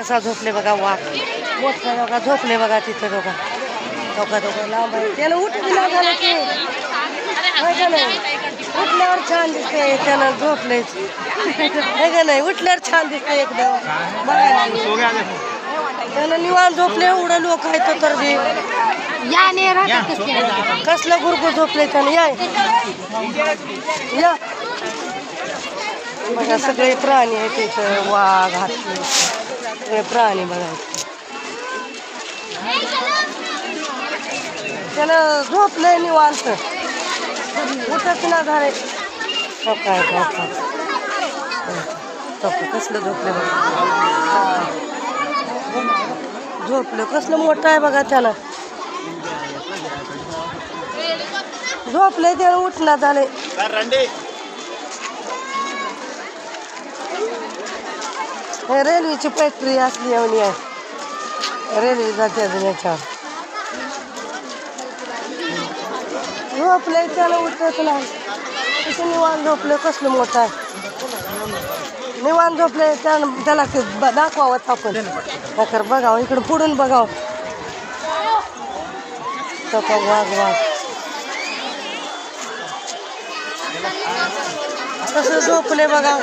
कसा झोपले बघा वाघ मोठा बघा झोपले बघा तिथं बघा दोघा दोघं लांब आहे त्याला उठला झालं की का नाही उठल्यावर छान दिसते त्यानं झोपलेच हे का नाही उठल्यावर छान दिसते एकदम बघायला त्यानं निवांत झोपले एवढं लोक आहेत तर बी कसलं गुरगुर झोपले त्यानं या बघा सगळे प्राणी आहेत तिथं वाघ हाती सगळे प्राणी बघायचे त्यानं झोपलंय निवांत उठत ना झाले काय कसलं झोपले बघा झोपलं कसलं मोठं आहे बघा त्याला झोपले त्यानं उठला झाले रेल्वेची पटरी असली एवढी आहे रेल्वे जाते अजून याच्यावर झोपलंय त्याला उठत नाही तिथे निवांत झोपलं कसलं मोठं आहे निवांत झोपले त्याला दाखवावं आपण तर बघावं इकडं पुढून बघावं वाघ वाघ कसं झोपले बघा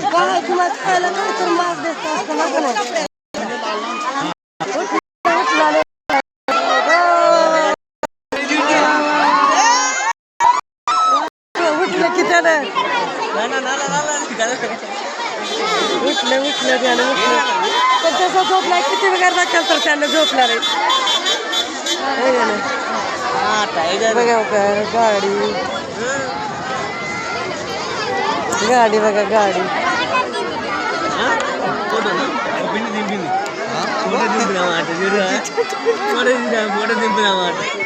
बघा किंवा खायला काय तर मास देत असतं ना नाही उठलं की त्यानं उठलं त्यानं उठलं पण तसं झोपलाय किती वगैरे दाखल तर त्यानं झोपला रे बघा गाडी गाडी बघा गाडी फोटो దింపినామాట